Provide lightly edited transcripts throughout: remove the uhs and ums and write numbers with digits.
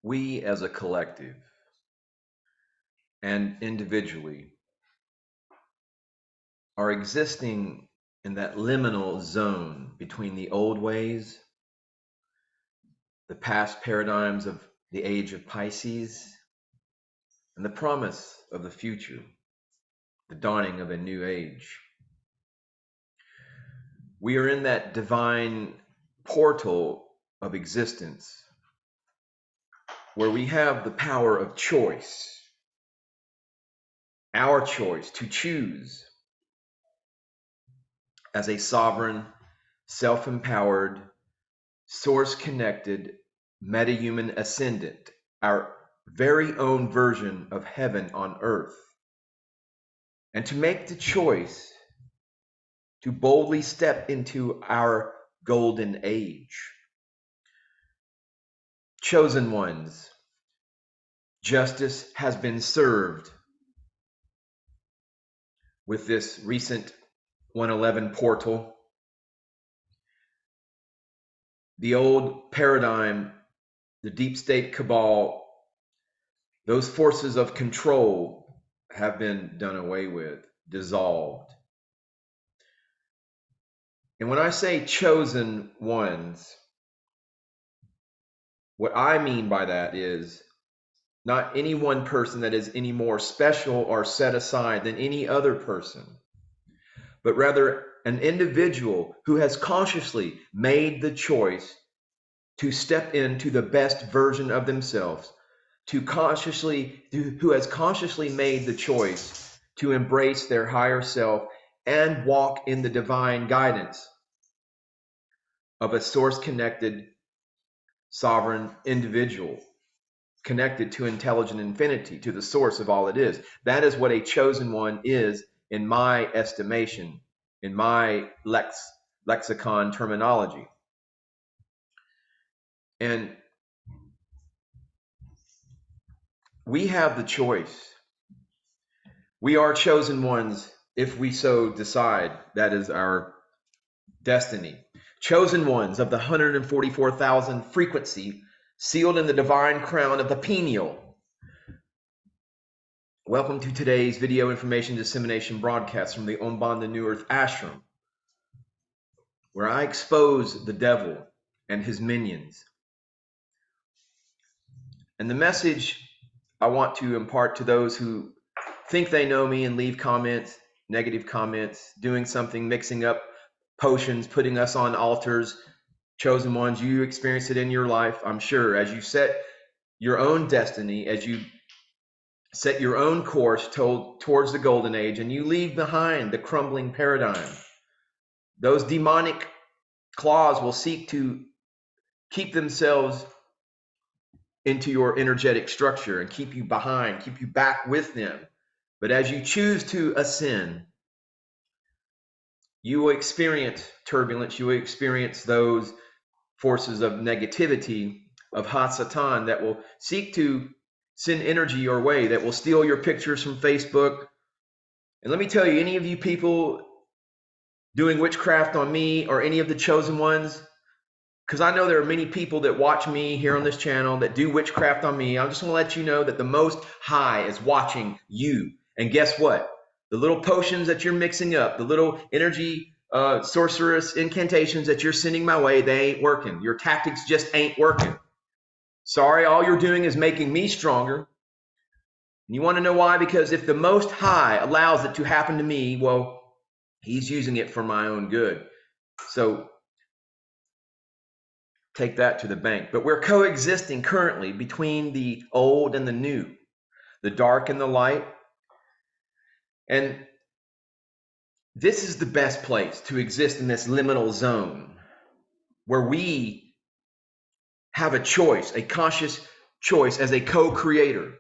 We as a collective and individually are existing in that liminal zone between the old ways, the past paradigms of the age of Pisces, and the promise of the future, the dawning of a new age. We are in that divine portal of existence where we have the power of choice, our choice to choose as a sovereign, self-empowered, source-connected, metahuman ascendant, our very own version of heaven on earth, and to make the choice to boldly step into our golden age. Chosen ones, justice has been served with this recent 111 portal. The old paradigm, the deep state cabal, those forces of control have been done away with, dissolved. And when I say chosen ones, what I mean by that is not any one person that is any more special or set aside than any other person, but rather an individual who has consciously made the choice to step into the best version of themselves, who has consciously made the choice to embrace their higher self and walk in the divine guidance of a source-connected, sovereign individual, connected to intelligent infinity, to the source of all it is. That is what a chosen one is, in my estimation, in my lexicon terminology. And we have the choice. We are chosen ones if we so decide. That is our destiny. Chosen ones of the 144,000 frequency sealed in the divine crown of the pineal. Welcome to today's video information dissemination broadcast from the Omban the New Earth Ashram, where I expose the devil and his minions. And the message I want to impart to those who think they know me and leave comments, negative comments, doing something, mixing up potions, putting us on altars, chosen ones, you experience it in your life, I'm sure, as you set your own destiny, as you set your own course towards the golden age, and you leave behind the crumbling paradigm. Those demonic claws will seek to keep themselves into your energetic structure and keep you behind, keep you back with them. But as you choose to ascend, you will experience turbulence, you will experience those forces of negativity, of Hasatan, that will seek to send energy your way, that will steal your pictures from Facebook. And let me tell you, any of you people doing witchcraft on me or any of the chosen ones, because I know there are many people that watch me here on this channel that do witchcraft on me. I just want to let you know that the Most High is watching you. And guess what? The little potions that you're mixing up, the little energy sorceress incantations that you're sending my way, they ain't working. Your tactics just ain't working. Sorry, all you're doing is making me stronger. And you want to know why? Because if the Most High allows it to happen to me, well, he's using it for my own good. So take that to the bank. But we're coexisting currently between the old and the new, the dark and the light. And this is the best place to exist in this liminal zone where we have a choice, a conscious choice as a co-creator.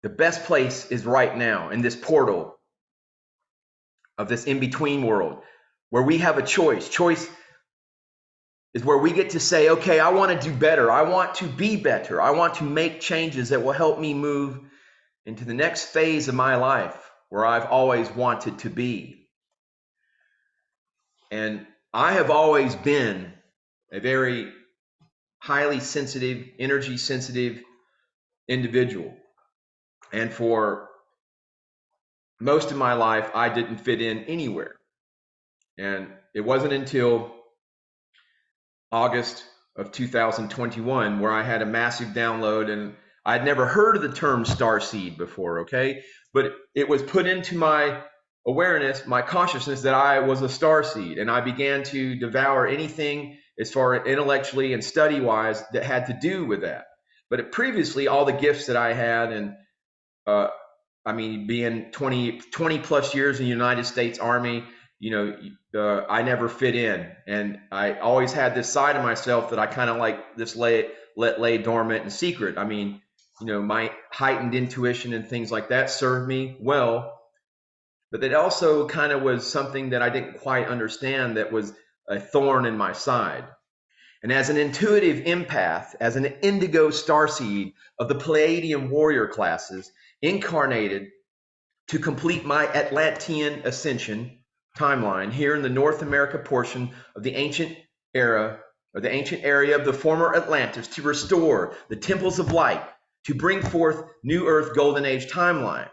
The best place is right now in this portal of this in-between world where we have a choice. Choice is where we get to say, okay, I want to do better. I want to be better. I want to make changes that will help me move into the next phase of my life where I've always wanted to be. And I have always been a very highly sensitive, energy sensitive individual. And for most of my life, I didn't fit in anywhere. And it wasn't until August of 2021 where I had a massive download, and I'd never heard of the term starseed before, okay? But it was put into my awareness, my consciousness, that I was a starseed, and I began to devour anything as far as intellectually and study-wise that had to do with that. But previously, all the gifts that I had, and I mean, being 20 plus years in the United States Army, you know, I never fit in. And I always had this side of myself that I kind of like this let lay dormant and secret. I mean, you know, my heightened intuition and things like that served me well. But it also kind of was something that I didn't quite understand, that was a thorn in my side. And as an intuitive empath, as an Indigo Starseed of the Palladium warrior classes, incarnated to complete my Atlantean ascension timeline here in the North America portion of the ancient era, or the ancient area of the former Atlantis, to restore the temples of light, to bring forth New Earth Golden Age timeline.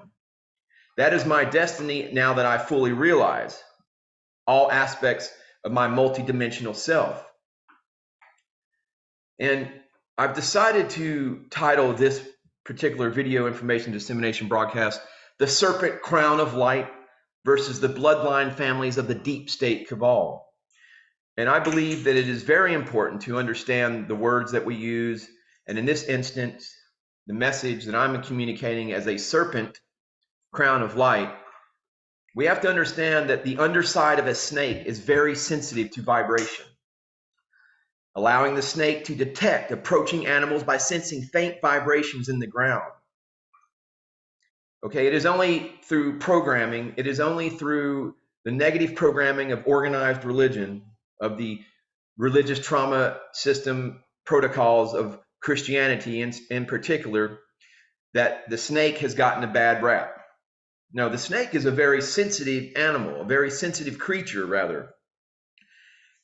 That is my destiny now that I fully realize all aspects of my multidimensional self. And I've decided to title this particular video information dissemination broadcast, "The Serpent Crown of Light versus the Bloodline Families of the Deep State Cabal." And I believe that it is very important to understand the words that we use. And in this instance, the message that I'm communicating as a serpent crown of light, we have to understand that the underside of a snake is very sensitive to vibration, allowing the snake to detect approaching animals by sensing faint vibrations in the ground. Okay, it is only through programming, it is only through the negative programming of organized religion, of the religious trauma system protocols of Christianity in particular, that the snake has gotten a bad rap. Now, the snake is a very sensitive animal, a very sensitive creature, rather.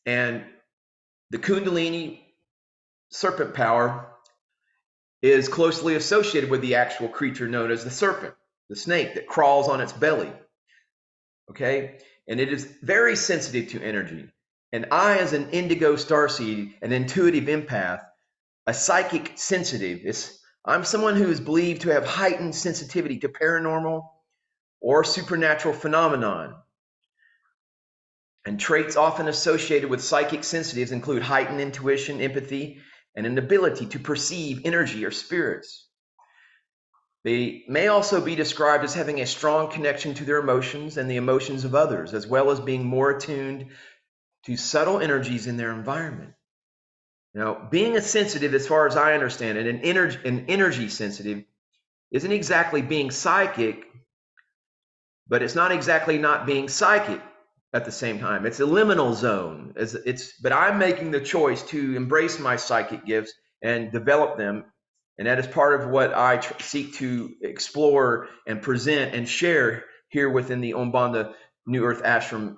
And the Kundalini serpent power is closely associated with the actual creature known as the serpent, the snake that crawls on its belly. Okay? And it is very sensitive to energy. And I, as an Indigo Starseed, an intuitive empath, a psychic sensitive, I'm someone who is believed to have heightened sensitivity to paranormal or supernatural phenomenon. And traits often associated with psychic sensitives include heightened intuition, empathy, and an ability to perceive energy or spirits. They may also be described as having a strong connection to their emotions and the emotions of others, as well as being more attuned to subtle energies in their environment. Now, being a sensitive, as far as I understand it, an energy sensitive, isn't exactly being psychic, but it's not exactly not being psychic at the same time. It's a liminal zone. But I'm making the choice to embrace my psychic gifts and develop them. And that is part of what I seek to explore and present and share here within the Umbanda New Earth Ashram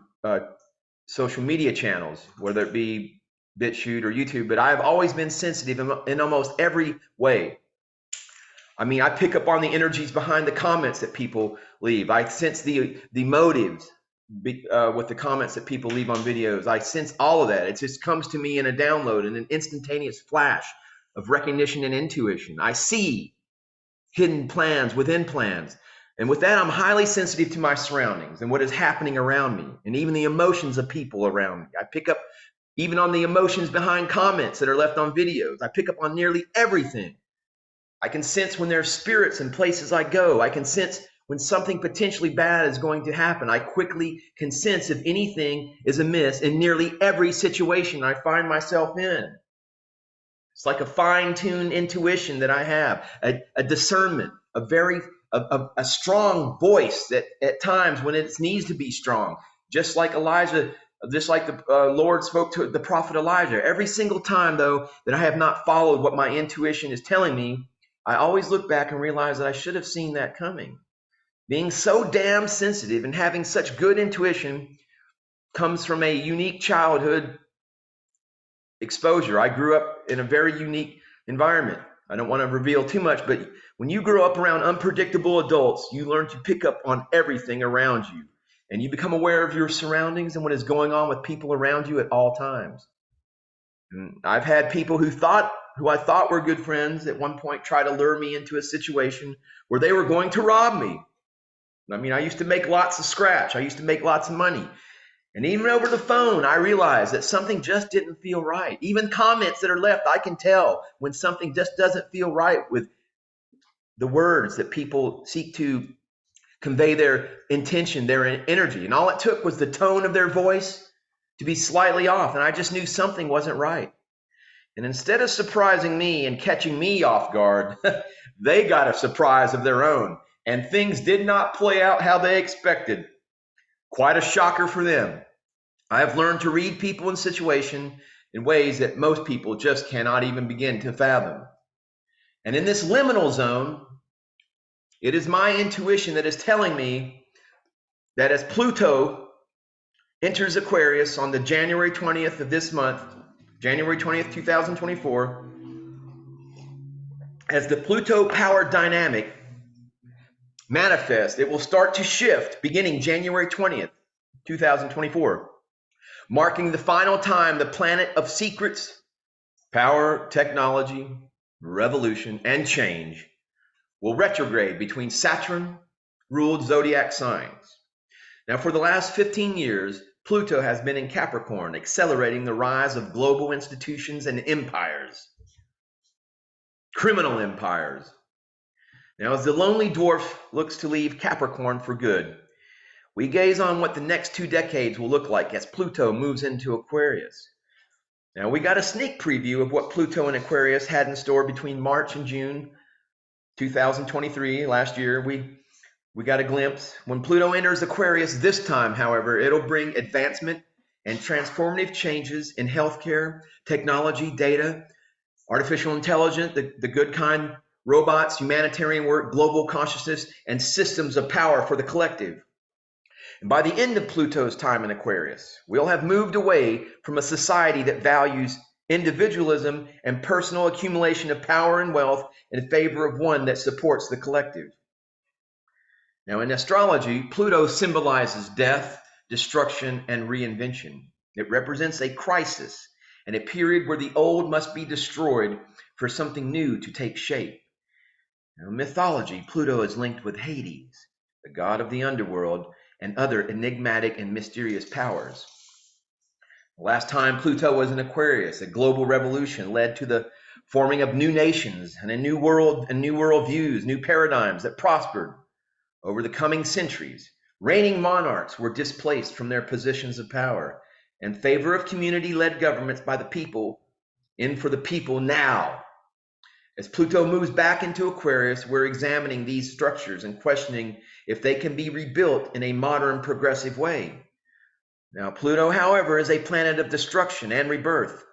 social media channels, whether it be BitChute or YouTube. But I've always been sensitive in almost every way. I mean, I pick up on the energies behind the comments that people leave. I sense the motives with the comments that people leave on videos. I sense all of that. It just comes to me in a download, in an instantaneous flash of recognition and intuition. I see hidden plans within plans. And with that, I'm highly sensitive to my surroundings and what is happening around me, and even the emotions of people around me. I pick up even on the emotions behind comments that are left on videos. I pick up on nearly everything. I can sense when there's spirits in places I go. I can sense when something potentially bad is going to happen. I quickly can sense if anything is amiss in nearly every situation I find myself in. It's like a fine-tuned intuition that I have, a discernment, a strong voice that at times when it needs to be strong, just like Elijah, just like the Lord spoke to the prophet Elijah. Every single time, though, that I have not followed what my intuition is telling me, I always look back and realize that I should have seen that coming. Being so damn sensitive and having such good intuition comes from a unique childhood exposure. I grew up in a very unique environment. I don't want to reveal too much, but when you grow up around unpredictable adults, you learn to pick up on everything around you. And you become aware of your surroundings and what is going on with people around you at all times. And I've had people who I thought were good friends at one point try to lure me into a situation where they were going to rob me. I mean, I used to make lots of scratch. I used to make lots of money. And even over the phone, I realized that something just didn't feel right. Even comments that are left, I can tell when something just doesn't feel right with the words that people seek to convey their intention, their energy. And all it took was the tone of their voice to be slightly off. And I just knew something wasn't right. And instead of surprising me and catching me off guard, they got a surprise of their own. And things did not play out how they expected. Quite a shocker for them. I have learned to read people and situation in ways that most people just cannot even begin to fathom. And in this liminal zone, it is my intuition that is telling me that as Pluto enters Aquarius on the January 20th of this month, January 20th, 2024, as the Pluto power dynamic manifests, it will start to shift beginning January 20th, 2024, marking the final time the planet of secrets, power, technology, revolution, and change will retrograde between Saturn-ruled zodiac signs. Now, for the last 15 years, Pluto has been in Capricorn, accelerating the rise of global institutions and empires, criminal empires. Now, as the lonely dwarf looks to leave Capricorn for good, we gaze on what the next 2 decades will look like as Pluto moves into Aquarius. Now, we got a sneak preview of what Pluto and Aquarius had in store between March and June 2023, last year. We got a glimpse. When Pluto enters Aquarius this time, however, it'll bring advancement and transformative changes in healthcare, technology, data, artificial intelligence, the good kind, robots, humanitarian work, global consciousness, and systems of power for the collective. And by the end of Pluto's time in Aquarius, we'll have moved away from a society that values individualism and personal accumulation of power and wealth in favor of one that supports the collective. Now, in astrology, Pluto symbolizes death, destruction, and reinvention. It represents a crisis and a period where the old must be destroyed for something new to take shape. Now, in mythology, Pluto is linked with Hades, the god of the underworld, and other enigmatic and mysterious powers. The last time Pluto was in Aquarius, a global revolution led to the forming of new nations and a new world and new worldviews, new paradigms that prospered over the coming centuries. Reigning monarchs were displaced from their positions of power in favor of community-led governments by the people, in for the people now. As Pluto moves back into Aquarius, we're examining these structures and questioning if they can be rebuilt in a modern, progressive way. Now, Pluto, however, is a planet of destruction and rebirth,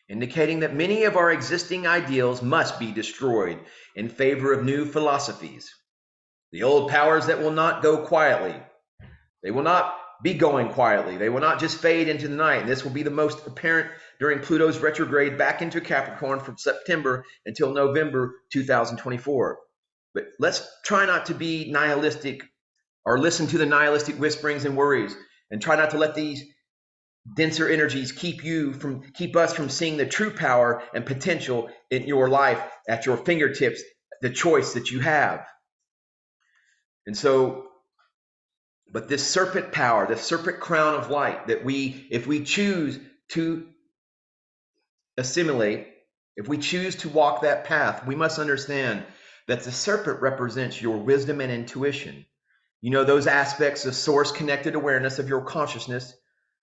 indicating that many of our existing ideals must be destroyed in favor of new philosophies. The old powers that will not go quietly. They will not be going quietly. They will not just fade into the night. And this will be the most apparent during Pluto's retrograde back into Capricorn from September until November 2024. But let's try not to be nihilistic or listen to the nihilistic whisperings and worries, and try not to let these denser energies keep us from seeing the true power and potential in your life at your fingertips, the choice that you have. And so, but this serpent power, the serpent crown of light that if we choose to assimilate, if we choose to walk that path, we must understand that the serpent represents your wisdom and intuition. You know, those aspects of source connected awareness of your consciousness,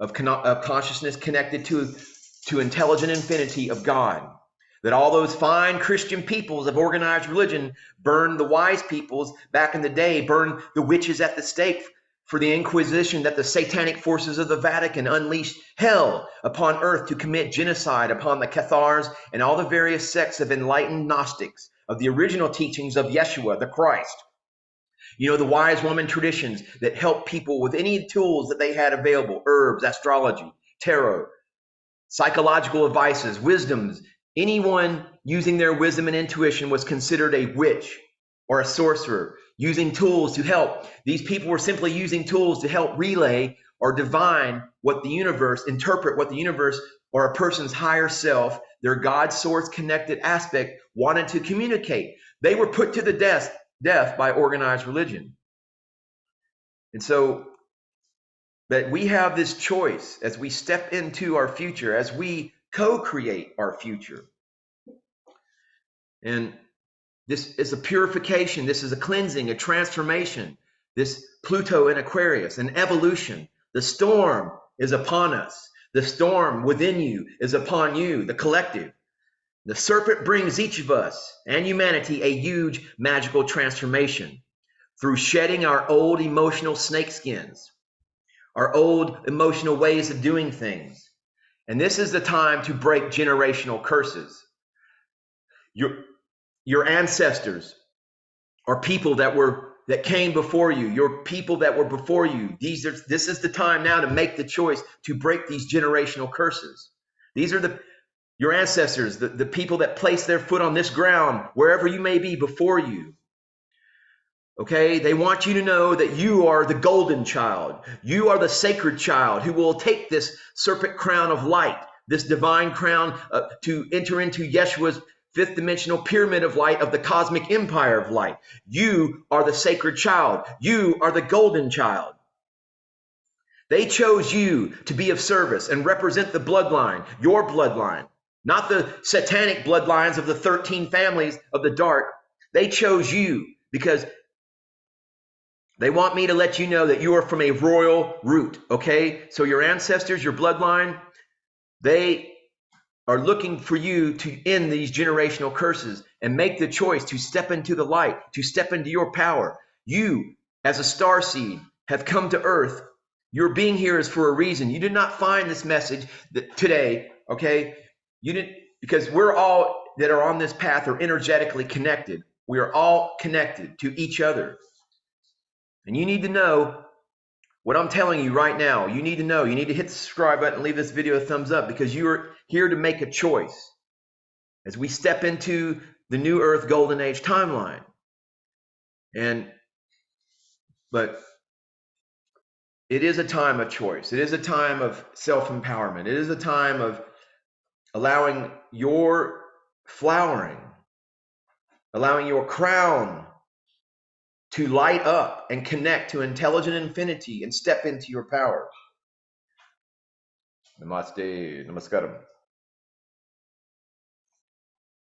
of consciousness connected to intelligent infinity of God. That all those fine Christian peoples of organized religion burned the wise peoples back in the day, burned the witches at the stake for the Inquisition, that the satanic forces of the Vatican unleashed hell upon earth to commit genocide upon the Cathars and all the various sects of enlightened Gnostics, of the original teachings of Yeshua, the Christ. You know, the wise woman traditions that help people with any tools that they had available, herbs, astrology, tarot, psychological advices, wisdoms. Anyone using their wisdom and intuition was considered a witch or a sorcerer, using tools to help. These people were simply using tools to help relay or divine what the universe, interpret what the universe or a person's higher self, their God source connected aspect, wanted to communicate. They were put to the death by organized religion. And so that we have this choice as we step into our future, as we co-create our future. And this is a purification, this is a cleansing, a transformation. This Pluto in Aquarius, an evolution. The storm is upon us. The storm within you is upon you, the collective. The serpent brings each of us and humanity a huge magical transformation through shedding our old emotional snakeskins, our old emotional ways of doing things. And this is the time to break generational curses. Your ancestors are people that came before you, your people that were before you. This is the time now to make the choice to break these generational curses. These are your ancestors, the people that placed their foot on this ground, wherever you may be before you. Okay, they want you to know that you are the golden child. You are the sacred child who will take this serpent crown of light, this divine crown to enter into Yeshua's fifth dimensional pyramid of light of the cosmic empire of light. You are the sacred child. You are the golden child. They chose you to be of service and represent the bloodline, your bloodline, not the satanic bloodlines of the 13 families of the dark. They chose you because they want me to let you know that you are from a royal root, okay? So your ancestors, your bloodline, they are looking for you to end these generational curses and make the choice to step into the light, to step into your power. You, as a starseed, have come to Earth. Your being here is for a reason. You did not find this message today, okay? You didn't, because we're all that are on this path are energetically connected. We are all connected to each other. And you need to know what I'm telling you right now. You need to know. You need to hit the subscribe button and leave this video a thumbs up because you're here to make a choice as we step into the new Earth Golden Age timeline. But it is a time of choice. It is a time of self-empowerment. It is a time of allowing your flowering, allowing your crown to light up and connect to intelligent infinity and step into your power. Namaste, namaskaram.